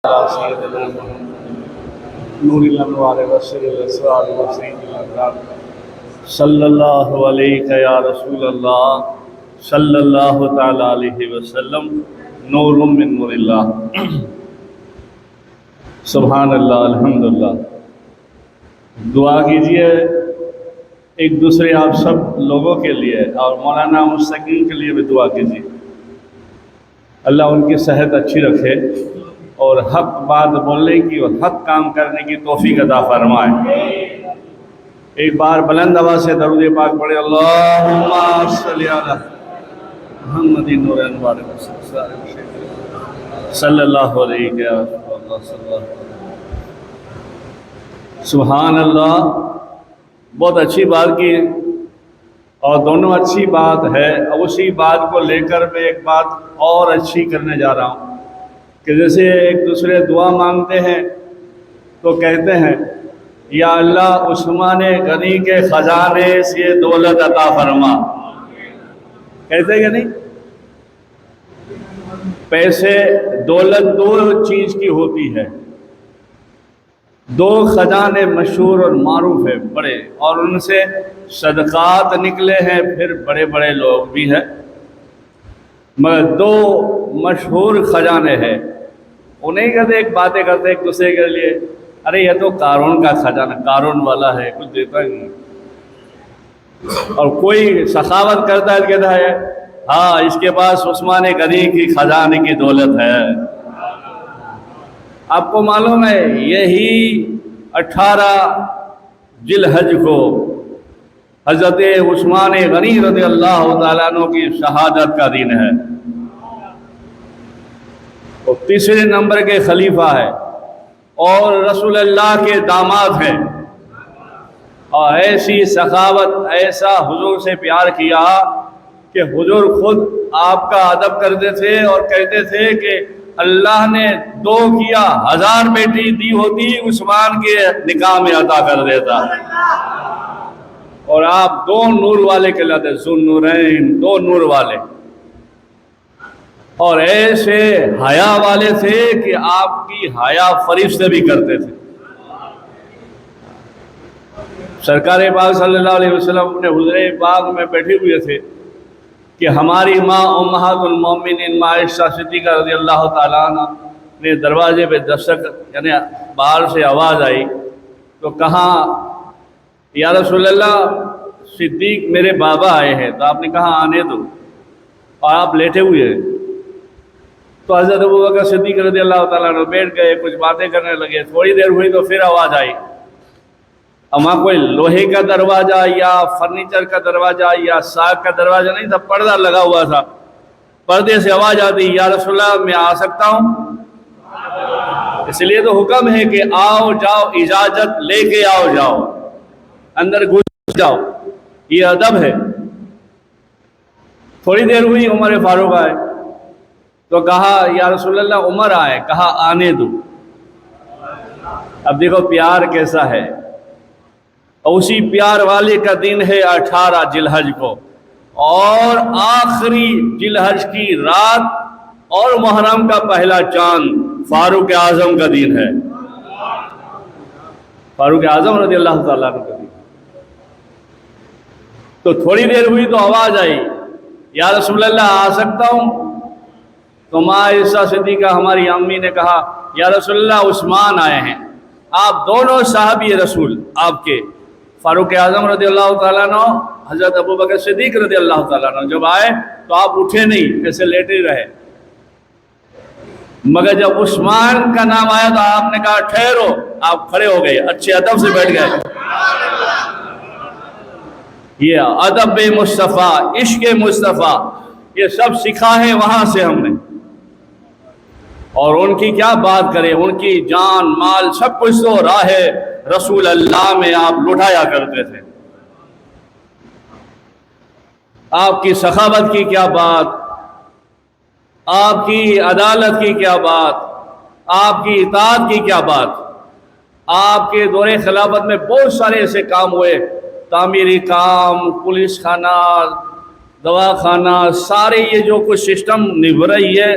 سيدنا محمد نور الانوار وسر الاسرار وسعيد الابرار صلی اللہ علیہ یا رسول اللہ صلی اللہ تعالی علیہ وسلم نور من نور اللہ۔ سبحان اللہ، الحمدللہ۔ دعا کیجئے ایک دوسرے آپ سب لوگوں کے لیے، اور مولانا مستقیم کے لیے بھی دعا کیجئے، اللہ ان کی صحت اچھی رکھے اور حق بات بولنے کی اور حق کام کرنے کی توفیق عطا فرمائے۔ ایک بار بلند آواز سے درود پاک پڑھے، اللہم صلی علی محمد نور انوار صلی اللہ علیہ وسلم۔ سبحان اللہ، بہت اچھی بات کی، اور دونوں اچھی بات ہے۔ اسی بات کو لے کر میں ایک بات اور اچھی کرنے جا رہا ہوں کہ جیسے ایک دوسرے دعا مانگتے ہیں تو کہتے ہیں یا اللہ عثمان غنی کے خزانے سے دولت عطا فرما، کہتے ہیں کہ نہیں؟ پیسے دولت دو چیز کی ہوتی ہے، دو خزانے مشہور اور معروف ہیں بڑے، اور ان سے صدقات نکلے ہیں، پھر بڑے بڑے لوگ بھی ہیں، مگر دو مشہور خزانے ہیں۔ انہیں کہتے ایک باتیں کرتے ایک دوسرے کے لیے، ارے یہ تو قارون کا خزانہ، قارون والا ہے، کچھ دیتا ہی نہیں۔ اور کوئی سخاوت کرتا ہے کہتا ہے ہاں اس کے پاس عثمان غنی کی خزانے کی دولت ہے۔ آپ کو معلوم ہے یہی 18 ذی الحج کو حضرت عثمان غنی رضی اللہ تعالیٰ عنہ کی شہادت کا دن ہے، وہ تیسرے نمبر کے خلیفہ ہے اور رسول اللہ کے داماد ہیں، اور ایسی سخاوت، ایسا حضور سے پیار کیا کہ حضور خود آپ کا ادب کرتے تھے اور کہتے تھے کہ اللہ نے 2 کیا 1000 بیٹی دی ہوتی عثمان کے نکاح میں عطا کر دیتا، اور آپ 2 نور والے کہلاتے، ذو النورین، 2 نور والے، اور ایسے حیا والے تھے کہ آپ کی حیا فرشتے بھی کرتے تھے۔ سرکار پاک صلی اللہ علیہ وسلم اپنے حجرے پاک میں بیٹھے ہوئے تھے کہ ہماری ماں امہات المومنین ماں عائشہ صدیقہ رضی اللہ تعالیٰ عنہ نے دروازے پہ دستک، یعنی باہر سے آواز آئی تو کہا یا رسول اللہ صدیق میرے بابا آئے ہیں، تو آپ نے کہا آنے دو، اور آپ لیٹے ہوئے ہیں۔ تو حضرت ابوبکر صدیق رضی اللہ تعالیٰ عنہ بیٹھ گئے، کچھ باتیں کرنے لگے، تھوڑی دیر ہوئی تو پھر آواز آئی۔ وہاں کوئی لوہے کا دروازہ یا فرنیچر کا دروازہ یا ساگ کا دروازہ نہیں تھا، پردہ لگا ہوا تھا، پردے سے آواز آتی یا رسول اللہ میں آ سکتا ہوں؟ اس لیے تو حکم ہے کہ آؤ جاؤ، اجازت لے کے آؤ جاؤ، اندر گھس جاؤ، یہ ادب ہے۔ تھوڑی دیر ہوئی، عمر فاروق آئے تو کہا یا رسول اللہ عمر آئے، کہا آنے دو۔ اب دیکھو پیار کیسا ہے، اسی پیار والے کا دن ہے 18 ذی الحج کو، اور آخری ذی الحج کی رات اور محرم کا پہلا چاند فاروق اعظم کا دن ہے، فاروق اعظم رضی اللہ تعالیٰ عنہ کا دن۔ تو تھوڑی دیر ہوئی تو آواز آئی یا رسول اللہ آ سکتا ہوں؟ تو ماں عائشہ صدیقہ ہماری امی نے کہا یا رسول اللہ عثمان آئے ہیں۔ آپ دونوں صحابی رسول آپ کے، فاروق اعظم رضی اللہ تعالیٰ عنہ، حضرت ابوبکر صدیق رضی اللہ تعالیٰ عنہ جب آئے تو آپ اٹھے نہیں، ایسے لیٹے رہے، مگر جب عثمان کا نام آیا تو آپ نے کہا ٹھہرو، آپ کھڑے ہو گئے، اچھے ادب سے بیٹھ گئے۔ یہ ادب مصطفیٰ، عشق مصطفیٰ، یہ سب سکھا ہے وہاں سے ہم نے۔ اور ان کی کیا بات کریں، ان کی جان مال سب کچھ تو راہ رسول اللہ میں آپ لٹایا کرتے تھے۔ آپ کی سخاوت کی کیا بات، آپ کی عدالت کی کیا بات، آپ کی اطاعت کی کیا بات۔ آپ کے دور خلافت میں بہت سارے ایسے کام ہوئے، تعمیری کام، پولیس خانہ، دواخانہ، سارے یہ جو کچھ سسٹم نبھ رہی ہے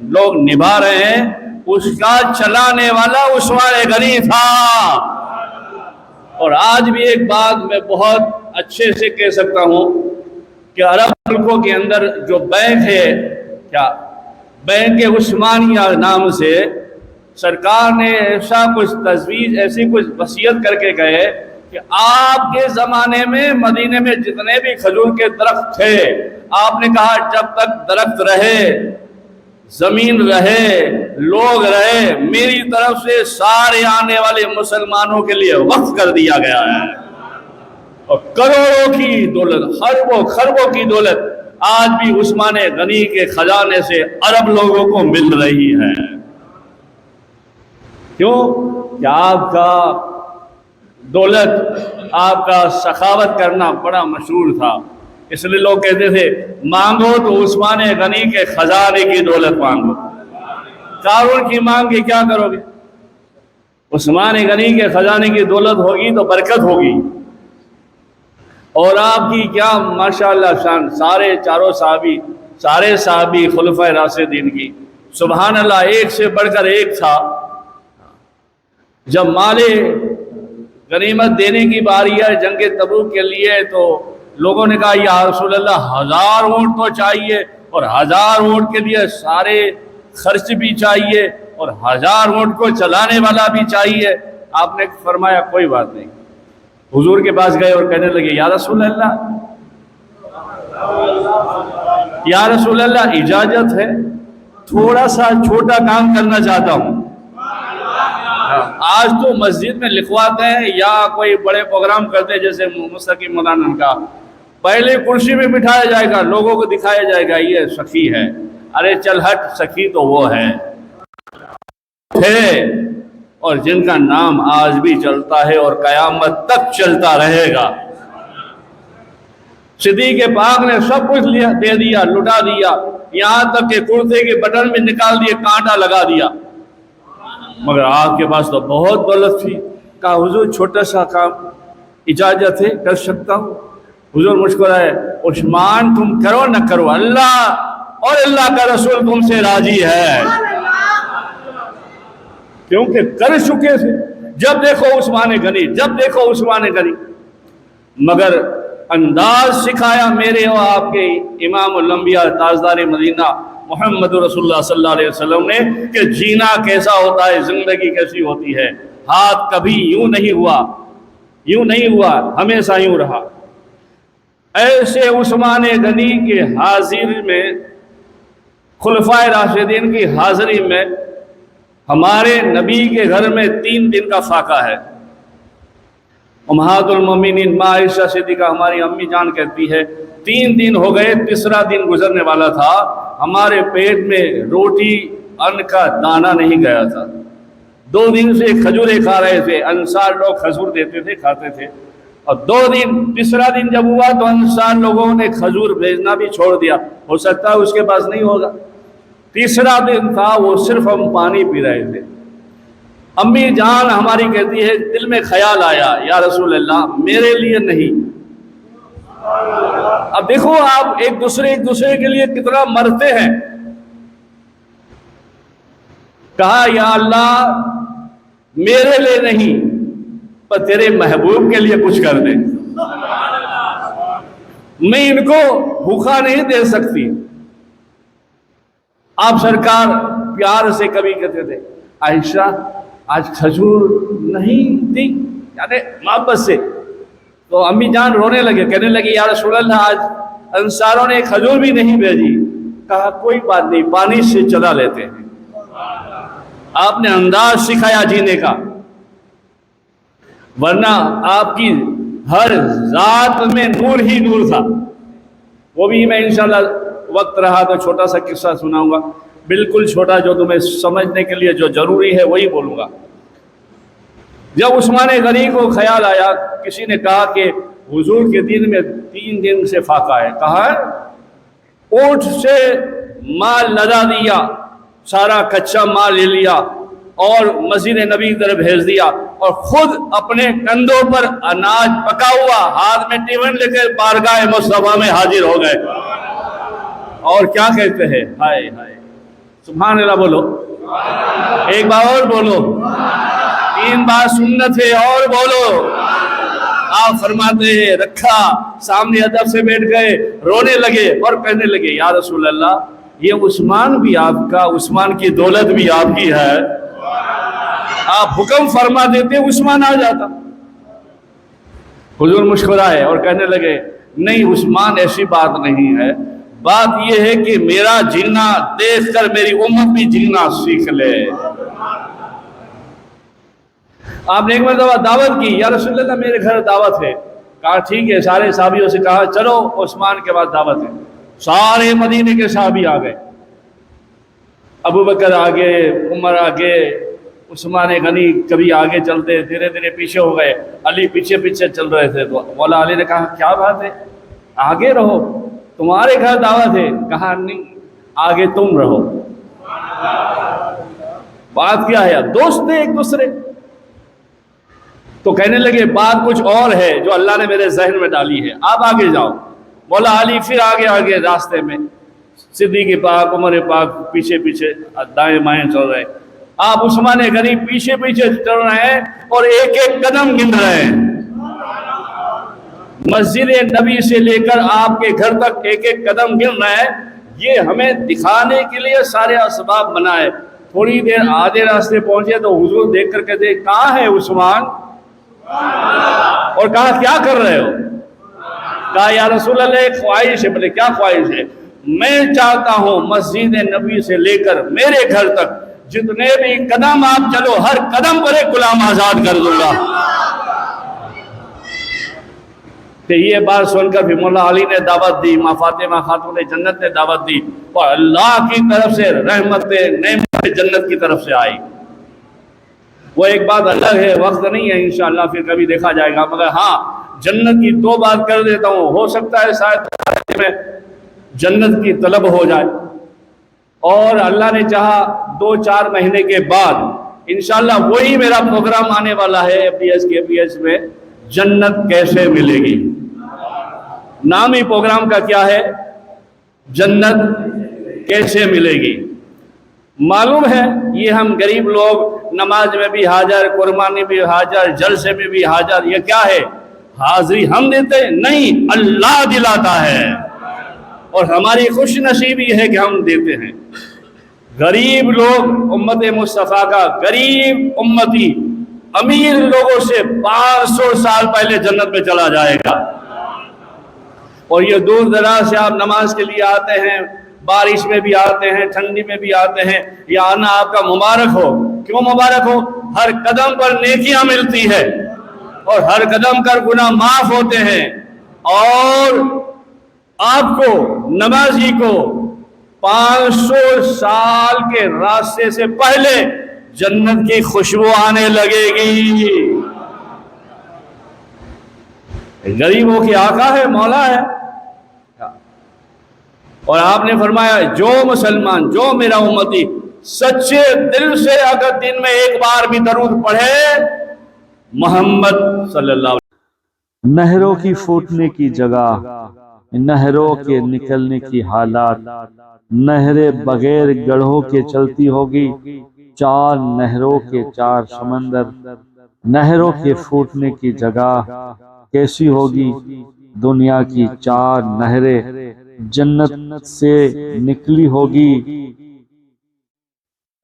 لوگ نبھا رہے ہیں، اس کا چلانے والا عثمان غنی تھا۔ اور آج بھی ایک بات میں بہت اچھے سے کہہ سکتا ہوں کہ عرب ملکوں کے اندر جو بینک ہے، کیا بینک عثمانیہ نام سے سرکار نے ایسا کچھ تجویز، ایسی کچھ وصیت کر کے گئے کہ آپ کے زمانے میں مدینے میں جتنے بھی کھجور کے درخت تھے، آپ نے کہا جب تک درخت رہے، زمین رہے، لوگ رہے، میری طرف سے سارے آنے والے مسلمانوں کے لیے وقف کر دیا گیا ہے۔ اور کروڑوں کی دولت، خربوں خربوں کی دولت آج بھی عثمان غنی کے خزانے سے عرب لوگوں کو مل رہی ہے۔ کیوں کہ آپ کا دولت، آپ کا سخاوت کرنا بڑا مشہور تھا، اس لیے لوگ کہتے تھے مانگو تو عثمان غنی کے خزانے کی دولت مانگو، قارون کی مانگ کے کیا کرو گے؟ عثمان غنی کے خزانے کی دولت ہوگی تو برکت ہوگی۔ اور آپ کی کیا ماشاءاللہ شان، سارے چاروں صحابی، سارے صحابی خلفائے راشدین کی سبحان اللہ ایک سے بڑھ کر ایک تھا۔ جب مال غنیمت دینے کی باری ہے جنگ تبوک کے لیے تو لوگوں نے کہا یا رسول اللہ 1000 اونٹ تو چاہیے، اور 1000 اونٹ کے لیے سارے خرچ بھی چاہیے، اور 1000 اونٹ کو چلانے والا بھی چاہیے۔ آپ نے فرمایا کوئی بات نہیں، حضور کے پاس گئے اور کہنے لگے یا رسول اللہ، یا رسول اللہ اجازت ہے، تھوڑا سا چھوٹا کام کرنا چاہتا ہوں۔ آج تو مسجد میں لکھواتے ہیں یا کوئی بڑے پروگرام کرتے ہیں جیسے مستقیم مولانا کا، پہلے کرسی میں بٹھایا جائے گا، لوگوں کو دکھایا جائے گا یہ سخی ہے۔ ارے چل ہٹ، سخی تو وہ ہے تھے اور جن کا نام آج بھی چلتا ہے اور قیامت تک چلتا رہے گا۔ صدیق پاک نے سب کچھ دے دیا، لٹا دیا، یہاں تک کہ کرتے کے بٹن میں نکال دیے، کانٹا لگا دیا، مگر آپ کے پاس تو بہت دولت تھی۔ کہا حضور چھوٹا سا کام اجازت ہے، کر سکتا ہوں؟ حضور مسکرائے، عثمان تم کرو نہ کرو، اللہ اور اللہ کا رسول تم سے راضی ہے، کیونکہ کر چکے تھے۔ جب دیکھو عثمان غنی، جب دیکھو عثمان غنی، مگر انداز سکھایا میرے اور آپ کے امام الانبیاء تاجدار مدینہ محمد رسول اللہ صلی اللہ علیہ وسلم نے کہ جینا کیسا ہوتا ہے، زندگی کیسی ہوتی ہے۔ ہاتھ کبھی یوں نہیں ہوا، یوں نہیں ہوا، ہمیشہ یوں رہا۔ ایسے عثمان غنی کے حاضری میں، خلفائے راشدین کی حاضری میں، ہمارے نبی کے گھر میں 3 دن کا فاقہ ہے۔ امہات المومنین ماں عائشہ صدیقہ ہماری امی جان کہتی ہے 3 دن ہو گئے، تیسرا دن گزرنے والا تھا، ہمارے پیٹ میں روٹی ان کا دانہ نہیں گیا تھا۔ 2 دن سے کھجوریں کھا رہے تھے، انصار لوگ کھجور دیتے تھے، کھاتے تھے، اور 2 دن، تیسرا دن جب ہوا تو انصار لوگوں نے کھجور بھیجنا بھی چھوڑ دیا، ہو سکتا ہے اس کے پاس نہیں ہوگا۔ تیسرا دن تھا، وہ صرف ہم پانی پی رہے تھے۔ امی جان ہماری کہتی ہے دل میں خیال آیا یا رسول اللہ میرے لیے نہیں۔ اب دیکھو آپ ایک دوسرے کے لیے کتنا مرتے ہیں۔ کہا یا اللہ میرے لیے نہیں پر تیرے محبوب کے لیے کچھ کر دے، میں ان کو بھوکا نہیں دے سکتی۔ آپ سرکار پیار سے کبھی کہتے تھے عائشہ آج کھجور نہیں دی، یعنی محبت سے، تو امی جان رونے لگے، کہنے لگی یا رسول اللہ آج انصاروں نے کھجور بھی نہیں بھیجی۔ کہا کوئی بات نہیں، پانی سے چلا لیتے ہیں۔ آپ نے انداز سکھایا جینے کا، ورنہ آپ کی ہر ذات میں نور ہی نور تھا۔ وہ بھی میں انشاءاللہ وقت رہا تو چھوٹا سا قصہ سناؤں گا، بالکل چھوٹا، جو تمہیں سمجھنے کے لیے جو ضروری ہے وہی بولوں گا۔ جب عثمان غنی کو خیال آیا، کسی نے کہا کہ حضور کے دن میں 3 دن سے فاقہ ہے، کہا اونٹ سے مال لدا دیا، سارا کچا مال لے لیا اور مسجد نبی کی طرف بھیج دیا، اور خود اپنے کندھوں پر اناج پکا ہوا ہاتھ میں ٹیفن لے کر بارگاہ مصطفیٰ میں حاضر ہو گئے۔ اور کیا کہتے ہیں، ہائے ہائے سبحان اللہ بولو، ایک بار اور بولو، 3 بار سنت ہے، اور بولو۔ آپ فرماتے ہیں رکھا، سامنے ادب سے بیٹھ گئے، رونے لگے اور کہنے لگے یا رسول اللہ یہ عثمان بھی آپ کا، عثمان کی دولت بھی آپ کی ہے، آپ حکم فرما دیتے عثمان آ جاتا۔ حضور مسکرائے اور کہنے لگے نہیں عثمان ایسی بات نہیں ہے، بات یہ ہے کہ میرا جینا دیکھ کر میری امت بھی جینا سیکھ لے۔ آپ نے ایک مرتبہ دعوت کی، یا رسول اللہ میرے گھر دعوت ہے، کہا ٹھیک ہے، سارے صحابیوں سے کہا چلو عثمان کے بعد دعوت ہے، سارے مدینے کے صحابی آ گئے، ابو بکر آگے، عمر آگے، عثمان غنی کبھی آگے چلتے، دھیرے دھیرے پیچھے ہو گئے، علی پیچھے پیچھے چل رہے تھے، تو مولا علی نے کہا کیا بات ہے آگے رہو، تمہارے گھر دعوت ہے، کہا نہیں آگے تم رہو۔ بات کیا ہے؟ دوست تھے ایک دوسرے، تو کہنے لگے بات کچھ اور ہے جو اللہ نے میرے ذہن میں ڈالی ہے، آپ آگے جاؤ۔ مولا علی پھر آگے راستے میں، صدیق پاک، عمر پاک پیچھے پیچھے دائیں بائیں چل رہے، آپ عثمان غنی پیچھے پیچھے چل رہے ہیں اور ایک ایک قدم گن رہے ہیں، مسجد نبی سے لے کر آپ کے گھر تک ایک ایک قدم گن رہے ہیں۔ یہ ہمیں دکھانے کے لیے سارے اسباب بنائے۔ تھوڑی دیر آدھے راستے پہنچے تو حضور دیکھ کر کہتے کہاں ہے عثمان، اور کہا کیا کر رہے ہو؟ کہا یا رسول اللہ ایک خواہش ہے۔ بولے کیا خواہش ہے؟ میں چاہتا ہوں مسجد نبی سے لے کر میرے گھر تک جتنے بھی قدم آپ چلو ہر قدم پر ایک غلام آزاد کر دوں گا۔ تو یہ بات سن کر بھی مولا علی نے دعوت دی، ماں فاطمہ خاتون جنت نے دعوت دی، اور اللہ کی طرف سے رحمت نعمت جنت کی طرف سے آئی۔ وہ ایک بات الگ ہے، وقت نہیں ہے، انشاءاللہ پھر کبھی دیکھا جائے گا، مگر ہاں جنت کی 2 بات کر دیتا ہوں، ہو سکتا ہے شاید میں جنت کی طلب ہو جائے، اور اللہ نے چاہا 2-4 مہینے کے بعد انشاءاللہ وہی میرا پروگرام آنے والا ہے FDS میں، جنت کیسے ملے گی۔ نام ہی پروگرام کا کیا ہے؟ جنت کیسے ملے گی۔ معلوم ہے یہ ہم غریب لوگ نماز میں بھی حاضر، قربانی بھی حاضر، جلسے میں بھی حاضر، یہ کیا ہے؟ حاضری ہم دیتے نہیں، اللہ دلاتا ہے، اور ہماری خوش نصیبی ہے کہ ہم دیتے ہیں۔ غریب لوگ، امت مصطفیٰ کا غریب امتی امیر لوگوں سے 500 سال پہلے جنت میں چلا جائے گا، اور یہ دور دراز سے آپ نماز کے لیے آتے ہیں، بارش میں بھی آتے ہیں، ٹھنڈی میں بھی آتے ہیں، یہ آنا آپ کا مبارک ہو۔ کیوں مبارک ہو؟ ہر قدم پر نیکیاں ملتی ہے، اور ہر قدم پر گناہ معاف ہوتے ہیں، اور آپ کو نمازی کو 500 سال کے راستے سے پہلے جنت کی خوشبو آنے لگے گی۔ غریبوں کی آقا ہے، مولا ہے، اور آپ نے فرمایا جو مسلمان، جو میرا امتی سچے دل سے اگر دن میں ایک بار بھی درود پڑھے محمد صلی اللہ علیہ وسلم، نہروں کی پھوٹنے کی جگہ، نہروں کے نکلنے کی حالات، نہریں بغیر گڑھوں کے چلتی ہوگی، 4 نہروں کے 4 سمندر، نہروں کے پھوٹنے کی جگہ کیسی ہوگی؟ دنیا کی 4 نہریں جنت سے نکلی ہوگی،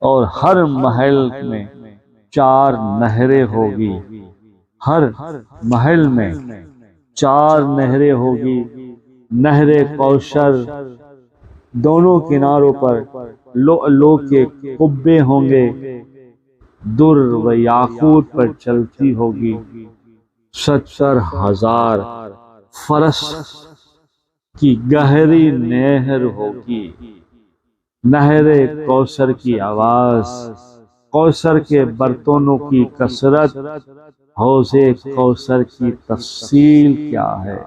اور ہر محل میں 4 نہریں ہوگی، ہر محل میں 4 نہریں ہوگی۔ نہر کوثر، دونوں کناروں پر لؤلؤ کے قبے ہوں گے، در و یاقوت پر چلتی ہوگی، 70,000 فرس کی گہری نہر ہوگی۔ نہر کوثر کی آواز، کوثر کے برتنوں کی کثرت، حوض کوثر کی تفصیل کیا ہے؟